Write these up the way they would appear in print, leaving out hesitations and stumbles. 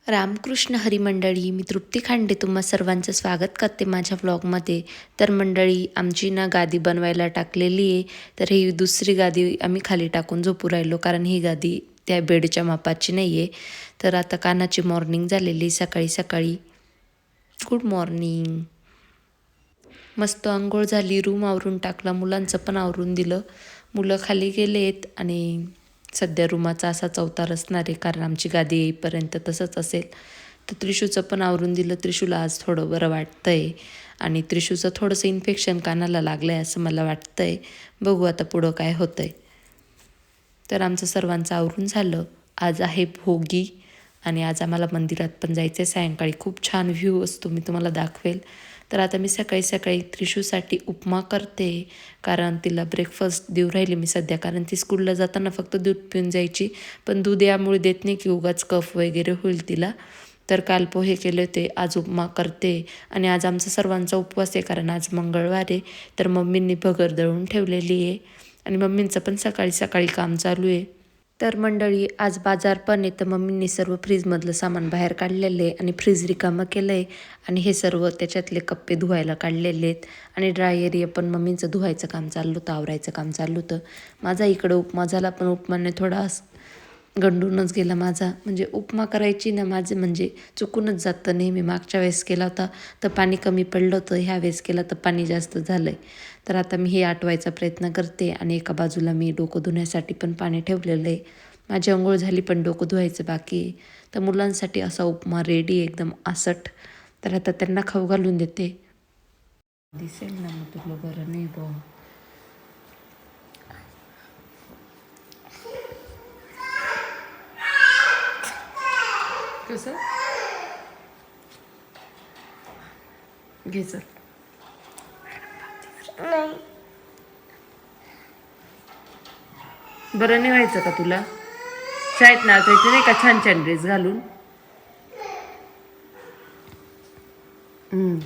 रामकृष्ण हरी मंडळी, मी तृप्ती खांडे तुम्हा सर्वांचं स्वागत करते माझ्या व्लॉगमध्ये. तर मंडळी, आमची ना गादी बनवायला टाकलेली आहे. तर ही दुसरी गादी आम्ही खाली टाकून झोपू राहिलो, कारण ही गादी त्या बेडच्या मापाची नाही आहे. तर आता कानाची मॉर्निंग झालेली सकाळी सकाळी. Good morning. मस्त अंघोळ झाली, रूम आवरून टाकला, मुलांचं पण आवरून दिलं. मुलं खाली गेलेत आणि सध्या रूमाचा असा चौतार असणार आहे, कारण आमची गादी येईपर्यंत तसंच असेल. तर त्रिशूचं पण आवरून दिलं. त्रिशूला आज थोडं बरं वाटतं आहे आणि त्रिशूचं थोडंसं इन्फेक्शन कानाला लागलं आहे असं मला वाटतं आहे. बघू आता पुढं काय होतं आहे. तर आमचं सर्वांचं आवरून झालं. आज आहे भोगी आणि आज आम्हाला मंदिरात पण जायचं आहे सायंकाळी. खूप छान व्ह्यू असतो, मी तुम्हाला दाखवेल. तर आता मी सकाळी सकाळी त्रिशूसाठी उपमा करते, कारण तिला ब्रेकफास्ट देऊ राहिली मी सध्या, कारण ती स्कूलला जाताना फक्त दूध पिऊन जायची. पण दूध यामुळे देत नाही की उगाच कफ वगैरे होईल तिला. तर काल पोहे केले होते, आज उपमा करते. आणि आज आमचा सर्वांचा उपवास आहे, कारण आज मंगळवार आहे. तर मम्मींनी भगर दळून ठेवलेली आहे आणि मम्मींचं पण सकाळी सकाळी काम चालू आहे. तर मंडळी, आज बाजार पण आहे, तर मम्मींनी सर्व फ्रीजमधलं सामान बाहेर काढलेलं आहे आणि फ्रीज रिकामं केलं आहे. आणि हे सर्व त्याच्यातले कप्पे धुवायला काढलेले आहेत आणि ड्राय एरिया पण मम्मींचं धुवायचं काम चाललं होतं, आवरायचं काम चाललं होतं. माझा इकडं उपमा झाला, पण उपमाने थोडा गंडूनच गेला माझा. म्हणजे उपमा करायची ना, माझे म्हणजे चुकूनच जातं नेहमी. मागच्या वेळेस केला होता तर पाणी कमी पडलं होतं, ह्या वेळेस केला तर पाणी जास्त झालं आहे. तर आता मी हे आटवायचा प्रयत्न करते आणि एका बाजूला मी डोकं धुण्यासाठी पण पाणी ठेवलेलं आहे. माझी अंघोळ झाली पण डोकं धुवायचं बाकी आहे. तर मुलांसाठी असा उपमा रेडी एकदम आसट. तर आता त्यांना खाऊ घालून देते. दिसेल ना मग तुला बरं नाही बघ. कसं घे चल. बरं नाही व्हायचं का तुला? शाळेत ना जायचं नाही का छान छान ड्रेस घालून?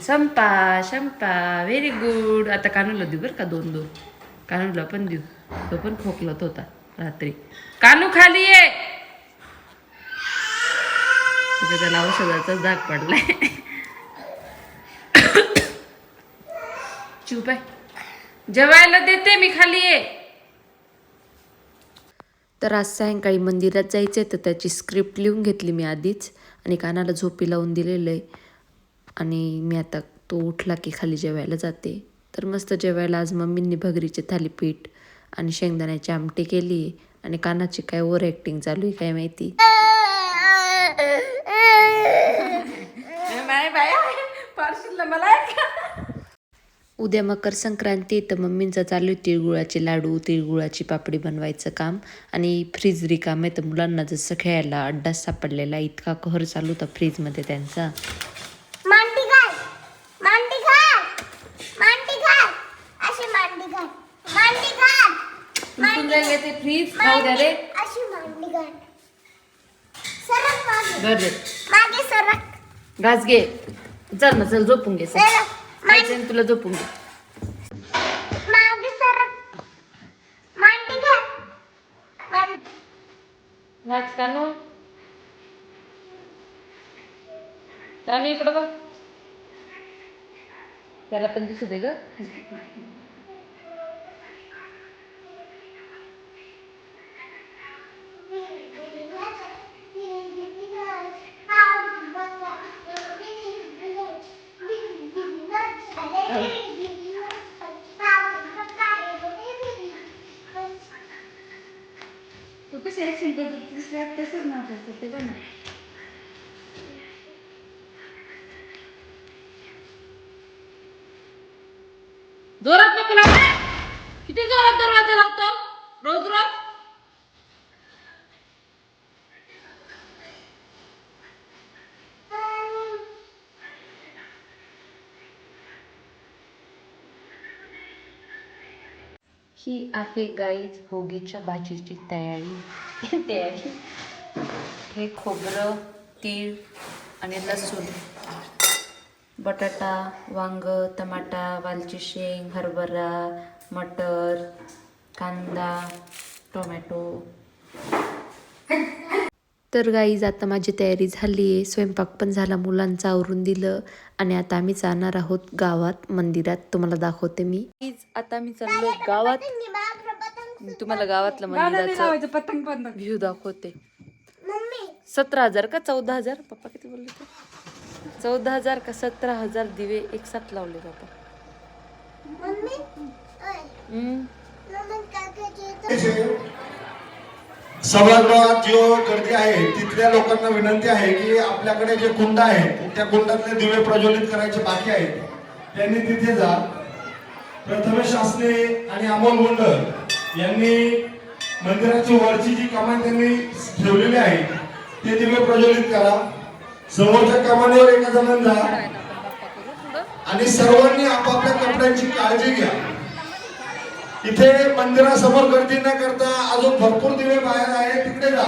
संपा शंपा व्हेरी गुड. आता कानूला देऊ बरं का, 2-2 कानूला पण देऊ. तो पण खोकलत होता रात्री. कानू खाली ये. त्याला औषधाचाच धाक पडलाय. चुप आहे, जेवायला देते मी, खाली ये. तर आज सायंकाळी मंदिरात जायचं आहे, तर त्याची स्क्रिप्ट लिहून घेतली मी आधीच आणि कानाला झोपी लावून दिलेलं आहे. आणि मी आता तो उठला की खाली जेवायला जाते. तर मस्त जेवायला आज मम्मींनी भगरीचे थालीपीठ आणि शेंगदाण्याची आमटी केली आहे. आणि कानाची काय ओव्हर ॲक्टिंग चालू आहे काय माहिती. उद्या मकर संक्रांती, तर मम्मींचं चालू आहे तिळगुळाचे लाडू, तिळगुळाची पापडी बनवायचं काम. आणि फ्रीज रिकाम आहे, तर मुलांना जसं खेळायला अड्डा सापडलेला, इतका कहर चालू होता फ्रीजमध्ये त्यांचा. ते फ्रीज खाऊ द्या रे. घास घे. चल ना, चल झोपून घे. तुला झोपून घे. कानू इकडं बघ. त्याला पण दिसू दे ग. तू कशी ऍक्शन करतो तसंच नाव करतो ते. पण जोरात नको लावू. किती जोरात दरवाजा लावतो रोज रोज. ही आहे गाईज भोगीच्या भाजीची तयारी. हे खोबरं, तीळ आणि लसूण, बटाटा, वांग, टमाटा, वालची शेंग, हरभरा, मटर, कांदा, टोमॅटो. तर गाईज आता माझी तयारी झाली आहे, स्वयंपाक पण झाला, मुलांचं आवरून दिलं आणि आता आम्ही जाणार आहोत गावात मंदिरात. तुम्हाला दाखवते मी. आता मी चाललोय गावात. तुम्हाला गावातलं मंदिराचं व्ह्यू दाखवते. 17,000 का 14,000? पप्पा किती बोलले ते? 14,000 का 17,000 दिवे एक साथ लावले पप्पा. सभागृहात जो गर्दी आहे तिथल्या लोकांना विनंती आहे की आपल्याकडे जे कुंड आहेत त्या कुंडातले दिवे प्रज्वलित करायचे बाकी आहेत, त्यांनी तिथे जा. प्रथमेश शासने आणि अमोल मुंडल यांनी मंदिराची वरची जी कमान त्यांनी ठेवलेली आहे ते दिवे प्रज्वलित करा. समोरच्या कमानीवर एका जणांनी जा आणि सर्वांनी आपापल्या कपड्यांची काळजी घ्या. इथे मंदिरासमोर गर्दी न करता अजून भरपूर दिवे बाहेर आहेत, तिकडे जा,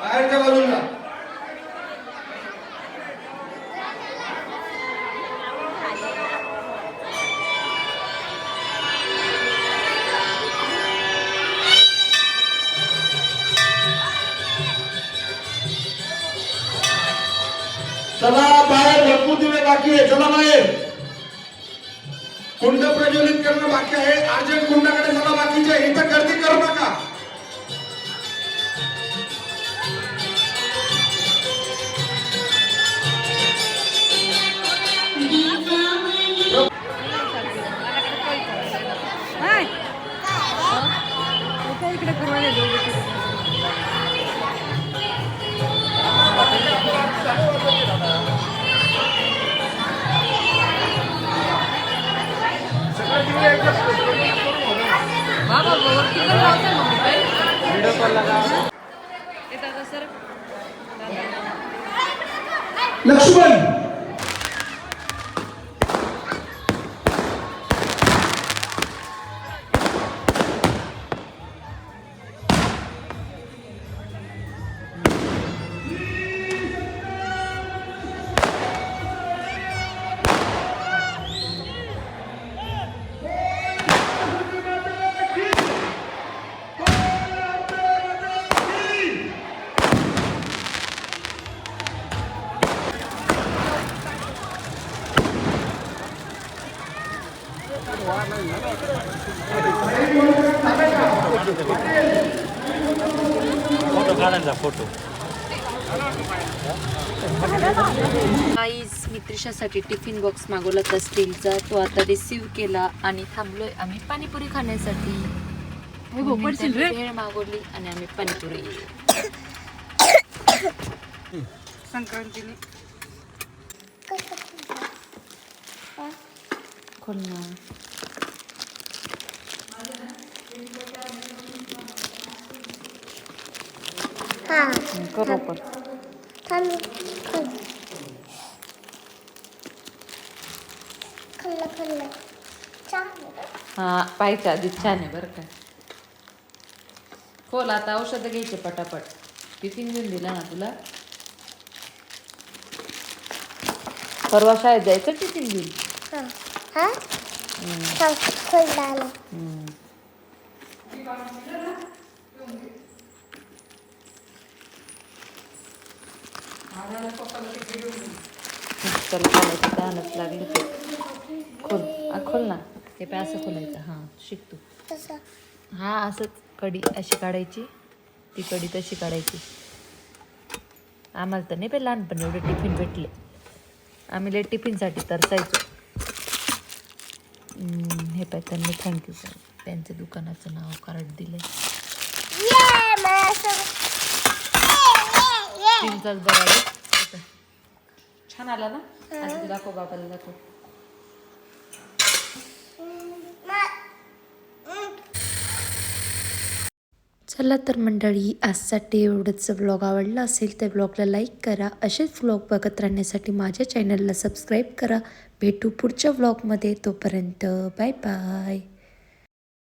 बाहेरच्या बाजूला. चला बाहेर भरपूर दिवे बाकी आहे, चला बाहेर. कुंड प्रज्वलित करणं बाकी आहे, अर्जंट कुंडाकडे चला. बाकीचे इथं गर्दी करू नका. लक्ष्मण फोटो. गाईज मी त्रिशासाठी टिफिन बॉक्स मागवला होता स्टीलचा, तो आता रिसीव केला आणि थांबलोय आम्ही पाणीपुरी खाण्यासाठी. भेळ मागवली आणि आम्ही पाणीपुरी. संक्रांतीने खोल ना. करू आपण. हा पाहिजे आधी छान आहे बरं का. खोल आता, औषध घ्यायचे पटापट. टिफिन घेऊन दिला ना तुला, परवा शाळेत जायचं टिफिन घेऊन. चल खोलायचं, तहानच लागली ते. खोल खोल ना ते पे असं खोलायचं. हां शिक तू. हा असंच कडी अशी काढायची, ती कडी तशी काढायची. आम्हाला तर नाही पे लहानपणी एवढे टिफिन भेटले, आम्ही लय टिफिनसाठी तरसायचो. हे पाय त्यांनी थँक्यू सर, त्यांच्या दुकानाचं नाव कार्ड दिलंय. तीनचाच बरं छान आला ना. असं दाखव बाबाला, दाखव. चला तर मंडळी, आजसाठी एवढंच. व्लॉग आवडला असेल तर व्लॉगला लाईक करा. असेच व्लॉग बघत राहण्यासाठी माझ्या चॅनलला सबस्क्राईब करा. भेटू पुढच्या व्लॉगमध्ये. तोपर्यंत बाय बाय.